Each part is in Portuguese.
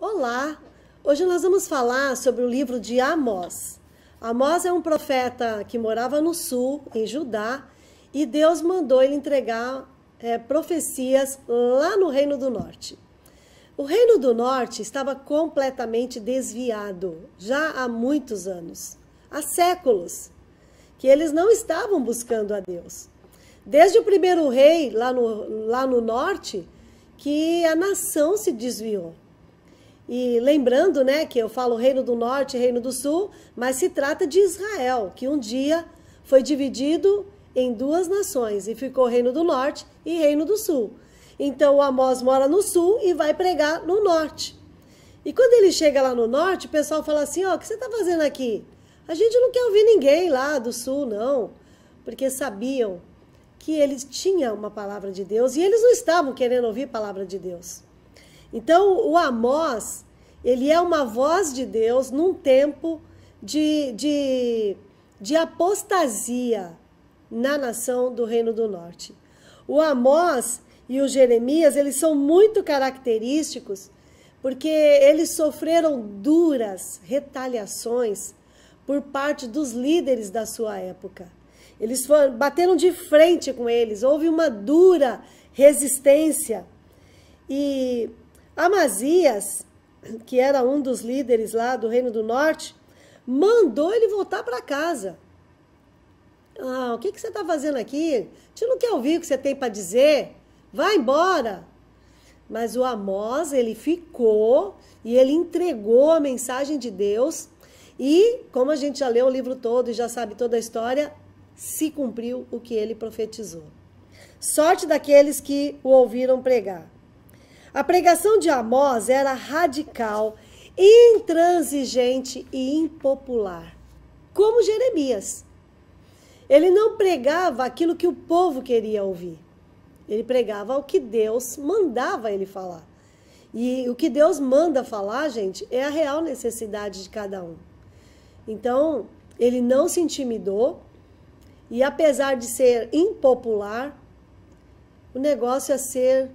Olá! Hoje nós vamos falar sobre o livro de Amós. Amós é um profeta que morava no sul, em Judá, e Deus mandou ele entregar profecias lá no Reino do Norte. O Reino do Norte estava completamente desviado, já há muitos anos, há séculos, que eles não estavam buscando a Deus. Desde o primeiro rei, lá no norte, que a nação se desviou. E lembrando, né, que eu falo Reino do Norte e Reino do Sul, mas se trata de Israel, que um dia foi dividido em duas nações, e ficou Reino do Norte e Reino do Sul. Então o Amós mora no sul e vai pregar no norte. E quando ele chega lá no norte, o pessoal fala assim, ó, o que você está fazendo aqui? A gente não quer ouvir ninguém lá do sul, não, porque sabiam que eles tinham uma palavra de Deus e eles não estavam querendo ouvir a palavra de Deus. Então, o Amós, ele é uma voz de Deus num tempo de apostasia na nação do Reino do Norte. O Amós e o Jeremias, eles são muito característicos porque eles sofreram duras retaliações por parte dos líderes da sua época. Eles bateram de frente com eles, houve uma dura resistência. E Amazias, que era um dos líderes lá do Reino do Norte, mandou ele voltar para casa. Ah, o que você está fazendo aqui? A gente não quer ouvir o que você tem para dizer. Vai embora. Mas o Amós, ele ficou e ele entregou a mensagem de Deus. E, como a gente já leu o livro todo e já sabe toda a história, se cumpriu o que ele profetizou. Sorte daqueles que o ouviram pregar. A pregação de Amós era radical, intransigente e impopular, como Jeremias. Ele não pregava aquilo que o povo queria ouvir. Ele pregava o que Deus mandava ele falar. E o que Deus manda falar, gente, é a real necessidade de cada um. Então, ele não se intimidou e, apesar de ser impopular, o negócio é ser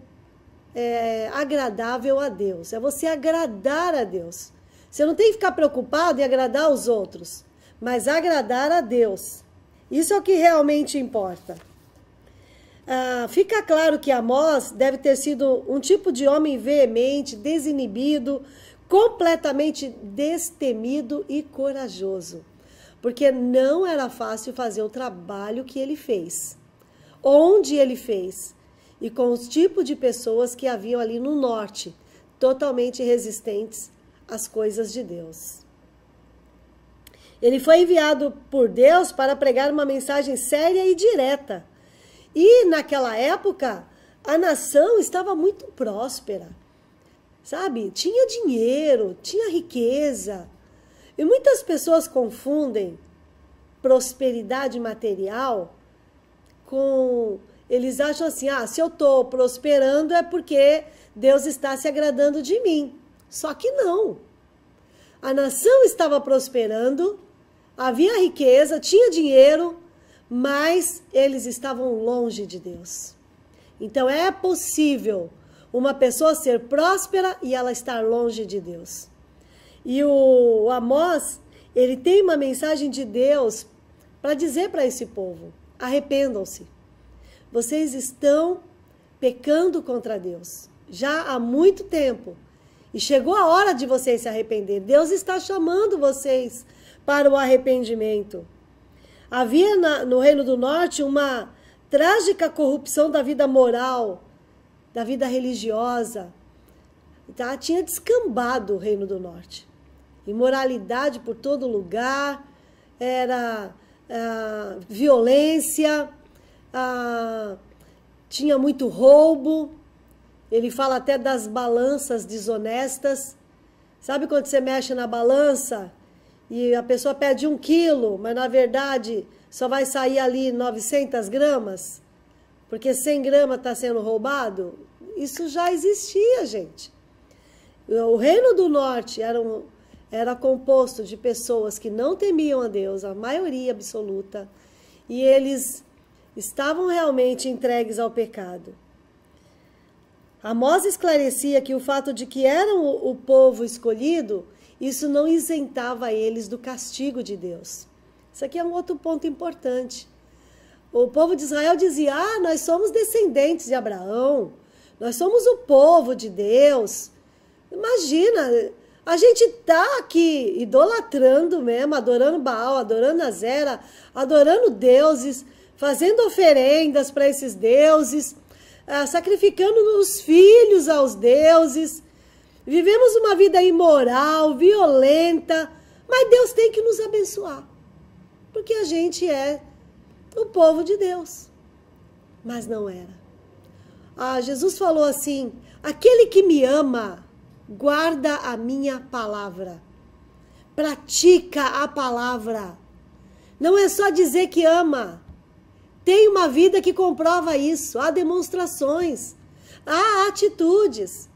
agradável a Deus, é você agradar a Deus. Você não tem que ficar preocupado em agradar os outros, mas agradar a Deus. Isso é o que realmente importa. Fica claro que Amós deve ter sido um tipo de homem veemente, desinibido, completamente destemido e corajoso, porque não era fácil fazer o trabalho que ele fez, onde ele fez, e com os tipos de pessoas que haviam ali no norte, totalmente resistentes às coisas de Deus. Ele foi enviado por Deus para pregar uma mensagem séria e direta. E naquela época, a nação estava muito próspera, sabe? Tinha dinheiro, tinha riqueza. E muitas pessoas confundem prosperidade material com... Eles acham assim, se eu estou prosperando é porque Deus está se agradando de mim. Só que não. A nação estava prosperando, havia riqueza, tinha dinheiro, mas eles estavam longe de Deus. Então é possível uma pessoa ser próspera e ela estar longe de Deus. E o Amós, ele tem uma mensagem de Deus para dizer para esse povo: arrependam-se. Vocês estão pecando contra Deus já há muito tempo. E chegou a hora de vocês se arrepender. Deus está chamando vocês para o arrependimento. Havia no Reino do Norte uma trágica corrupção da vida moral, da vida religiosa. Tá? Tinha descambado o Reino do Norte. Imoralidade por todo lugar, era violência, tinha muito roubo. Ele fala até das balanças desonestas. Sabe quando você mexe na balança e a pessoa pede 1 quilo, mas na verdade só vai sair ali 900 gramas? Porque 100 gramas está sendo roubado? Isso já existia, gente. O Reino do Norte era composto de pessoas que não temiam a Deus, a maioria absoluta, e eles estavam realmente entregues ao pecado. Amós esclarecia que o fato de que eram o povo escolhido, isso não isentava eles do castigo de Deus. Isso aqui é um outro ponto importante. O povo de Israel dizia, nós somos descendentes de Abraão, nós somos o povo de Deus. Imagina, a gente está aqui idolatrando mesmo, adorando Baal, adorando Azera, adorando deuses, fazendo oferendas para esses deuses, sacrificando os filhos aos deuses. Vivemos uma vida imoral, violenta, mas Deus tem que nos abençoar, porque a gente é o povo de Deus. Mas não era. Jesus falou assim, aquele que me ama, guarda a minha palavra, pratica a palavra. Não é só dizer que ama, tem uma vida que comprova isso, há demonstrações, há atitudes,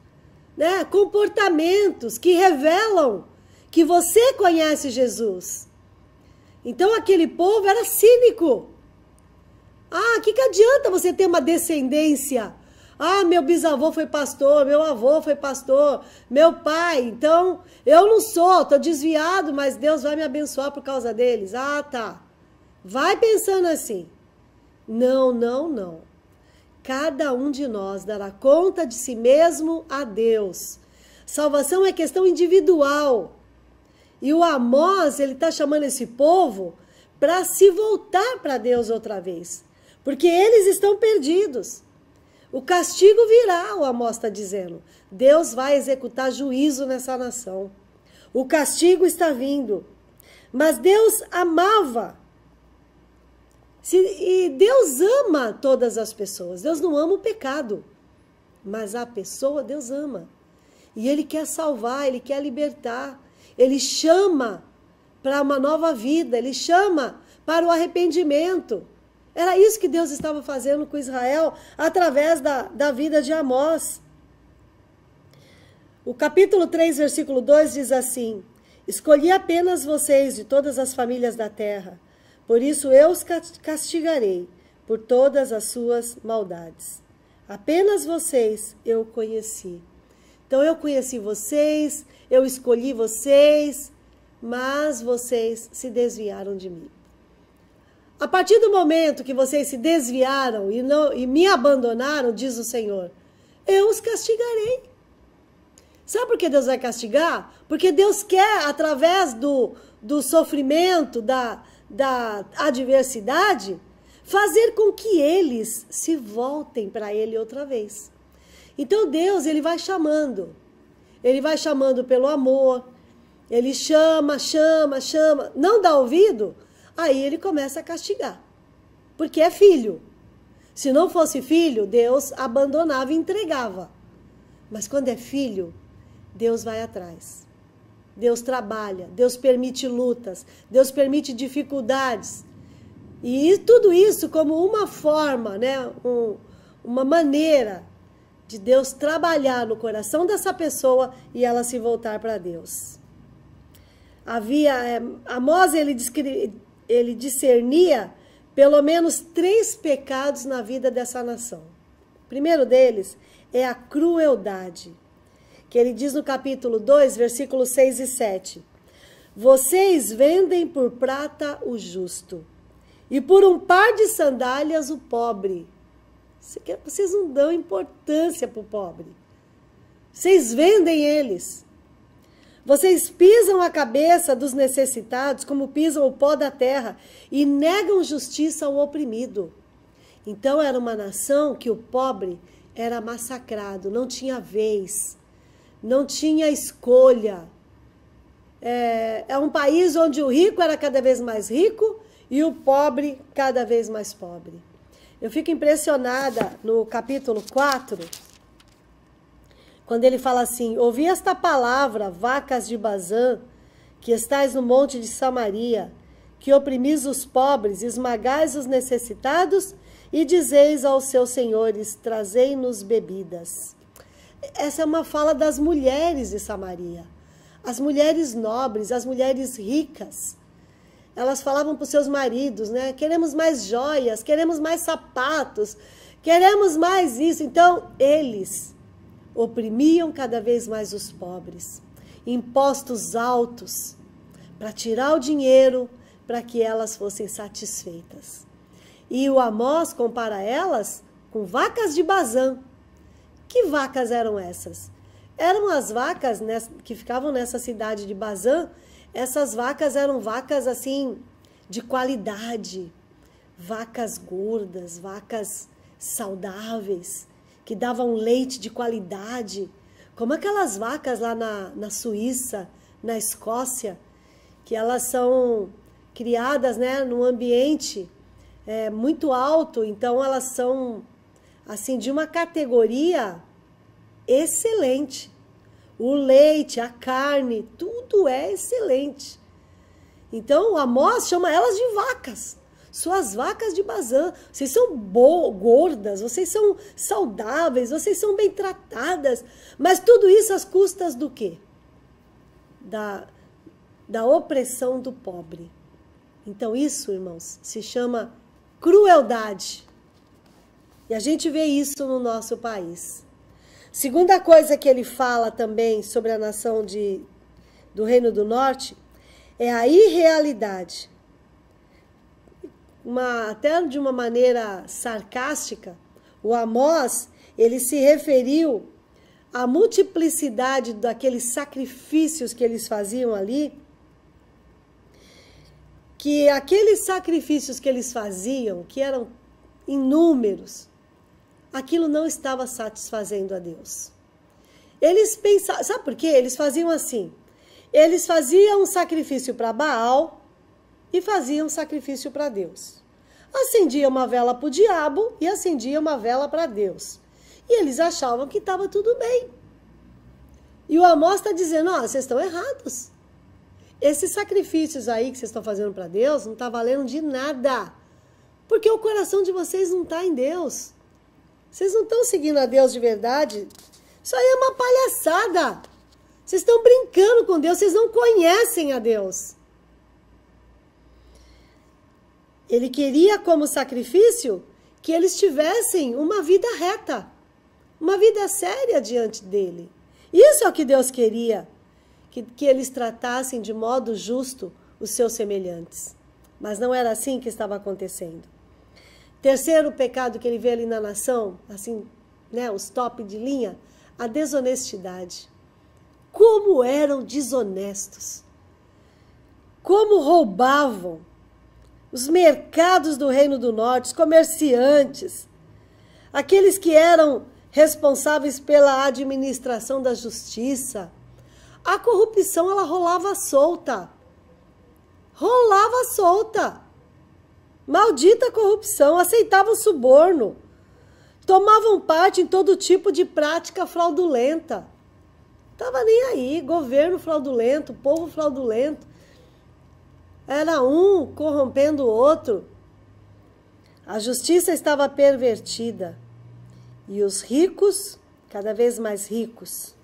né, comportamentos que revelam que você conhece Jesus. Então aquele povo era cínico. Que adianta você ter uma descendência? Meu bisavô foi pastor, meu avô foi pastor, meu pai, então eu não sou, estou desviado, mas Deus vai me abençoar por causa deles. Tá. Vai pensando assim. Não, não, não. Cada um de nós dará conta de si mesmo a Deus. Salvação é questão individual. E o Amós, ele está chamando esse povo para se voltar para Deus outra vez. Porque eles estão perdidos. O castigo virá, o Amós está dizendo. Deus vai executar juízo nessa nação. O castigo está vindo. Mas Deus amava. E Deus ama todas as pessoas. Deus não ama o pecado. Mas a pessoa Deus ama. E Ele quer salvar, Ele quer libertar. Ele chama para uma nova vida. Ele chama para o arrependimento. Era isso que Deus estava fazendo com Israel através da vida de Amós. O capítulo 3, versículo 2 diz assim: escolhi apenas vocês de todas as famílias da terra, por isso eu os castigarei por todas as suas maldades. Apenas vocês eu conheci. Então eu conheci vocês, eu escolhi vocês, mas vocês se desviaram de mim. A partir do momento que vocês se desviaram e me abandonaram, diz o Senhor, eu os castigarei. Sabe por que Deus vai castigar? Porque Deus quer, através do sofrimento, da adversidade, fazer com que eles se voltem para Ele outra vez. Então Deus, Ele vai chamando. Ele vai chamando pelo amor. Ele chama, não dá ouvido. Aí Ele começa a castigar. Porque é filho. Se não fosse filho, Deus abandonava e entregava. Mas quando é filho, Deus vai atrás. Deus trabalha, Deus permite lutas, Deus permite dificuldades. E tudo isso como uma forma, né, uma maneira de Deus trabalhar no coração dessa pessoa e ela se voltar para Deus. Amós, ele discernia pelo menos 3 pecados na vida dessa nação. O primeiro deles é a crueldade, que ele diz no capítulo 2, versículos 6 e 7. Vocês vendem por prata o justo, e por um par de sandálias o pobre. Vocês não dão importância para o pobre. Vocês vendem eles. Vocês pisam a cabeça dos necessitados como pisam o pó da terra e negam justiça ao oprimido. Então era uma nação que o pobre era massacrado, não tinha vez, não tinha escolha. É um país onde o rico era cada vez mais rico e o pobre cada vez mais pobre. Eu fico impressionada no capítulo 4, quando ele fala assim: ouvi esta palavra, vacas de Bazã, que estais no monte de Samaria, que oprimis os pobres, esmagais os necessitados, e dizeis aos seus senhores, trazei-nos bebidas. Essa é uma fala das mulheres de Samaria. As mulheres nobres, as mulheres ricas. Elas falavam para os seus maridos, né? Queremos mais joias, queremos mais sapatos, queremos mais isso. Então, eles oprimiam cada vez mais os pobres. Impostos altos para tirar o dinheiro para que elas fossem satisfeitas. E o Amós compara elas com vacas de Bazã. Que vacas eram essas? Eram as vacas que ficavam nessa cidade de Bazã. Essas vacas eram vacas assim de qualidade, vacas gordas, vacas saudáveis, que davam leite de qualidade, como aquelas vacas lá na Suíça, na Escócia, que elas são criadas, né, num ambiente muito alto, então elas são assim de uma categoria excelente. O leite, a carne, tudo é excelente. Então o Amós chama elas de vacas, suas vacas de Bazã. Vocês são gordas, vocês são saudáveis, vocês são bem tratadas, mas tudo isso às custas do quê? Da opressão do pobre. Então isso, irmãos, se chama crueldade. E a gente vê isso no nosso país. Segunda coisa que ele fala também sobre a nação do Reino do Norte é a irrealidade. Até de uma maneira sarcástica, o Amós, ele se referiu à multiplicidade daqueles sacrifícios que eles faziam ali, que aqueles sacrifícios que eles faziam, que eram inúmeros, aquilo não estava satisfazendo a Deus. Eles pensavam, sabe por quê? Eles faziam assim, eles faziam um sacrifício para Baal e faziam um sacrifício para Deus. Acendia uma vela para o diabo e acendia uma vela para Deus. E eles achavam que estava tudo bem. E o Amós está dizendo, ó, vocês estão errados. Esses sacrifícios aí que vocês estão fazendo para Deus não está valendo de nada. Porque o coração de vocês não está em Deus. Vocês não estão seguindo a Deus de verdade. Isso aí é uma palhaçada. Vocês estão brincando com Deus, vocês não conhecem a Deus. Ele queria como sacrifício que eles tivessem uma vida reta, uma vida séria diante dele. Isso é o que Deus queria, que eles tratassem de modo justo os seus semelhantes. Mas não era assim que estava acontecendo. Terceiro pecado que ele vê ali na nação, assim, né, os top de linha, a desonestidade. Como eram desonestos. Como roubavam os mercados do Reino do Norte, os comerciantes, aqueles que eram responsáveis pela administração da justiça. A corrupção, ela rolava solta. Rolava solta. Maldita corrupção, aceitavam suborno. Tomavam parte em todo tipo de prática fraudulenta. Tava nem aí, governo fraudulento, povo fraudulento. Era um corrompendo o outro. A justiça estava pervertida. E os ricos, cada vez mais ricos.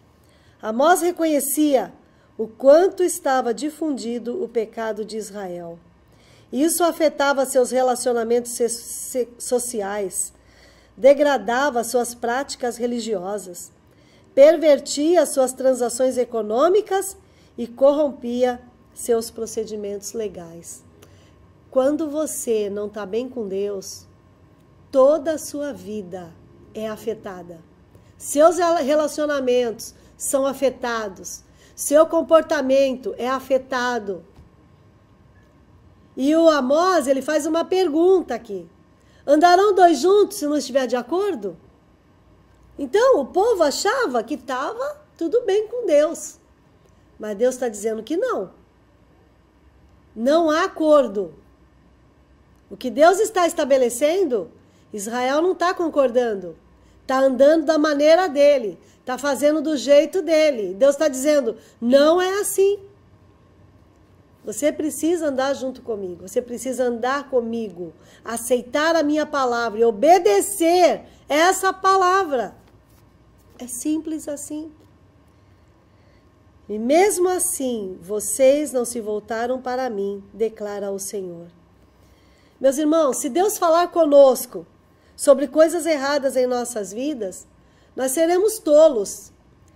Amós reconhecia o quanto estava difundido o pecado de Israel. Isso afetava seus relacionamentos sociais, degradava suas práticas religiosas, pervertia suas transações econômicas e corrompia seus procedimentos legais. Quando você não está bem com Deus, toda a sua vida é afetada. Seus relacionamentos são afetados. Seu comportamento é afetado. E o Amós, ele faz uma pergunta aqui. Andarão dois juntos se não estiver de acordo? Então, o povo achava que estava tudo bem com Deus. Mas Deus está dizendo que não. Não há acordo. O que Deus está estabelecendo, Israel não está concordando. Está andando da maneira dele. Está fazendo do jeito dele. Deus está dizendo, não é assim. Você precisa andar junto comigo. Você precisa andar comigo. Aceitar a minha palavra e obedecer essa palavra. É simples assim. E mesmo assim, vocês não se voltaram para mim, declara o Senhor. Meus irmãos, se Deus falar conosco sobre coisas erradas em nossas vidas, Nós seremos tolos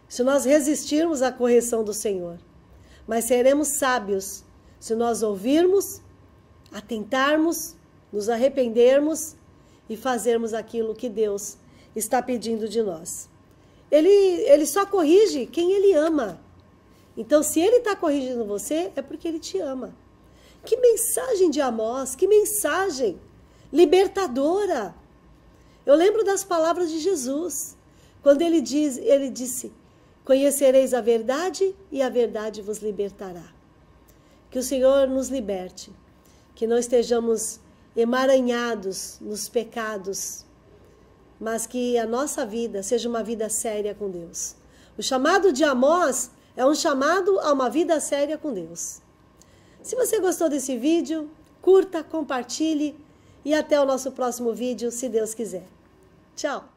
se nós resistirmos à correção do Senhor, mas seremos sábios se nós ouvirmos, atentarmos, nos arrependermos e fazermos aquilo que Deus está pedindo de nós. Ele só corrige quem Ele ama. Então, se Ele está corrigindo você, é porque Ele te ama. Que mensagem de Amós, que mensagem libertadora. Eu lembro das palavras de Jesus, quando ele disse, conhecereis a verdade e a verdade vos libertará. Que o Senhor nos liberte, que não estejamos emaranhados nos pecados, mas que a nossa vida seja uma vida séria com Deus. O chamado de Amós é um chamado a uma vida séria com Deus. Se você gostou desse vídeo, curta, compartilhe e até o nosso próximo vídeo, se Deus quiser. Tchau!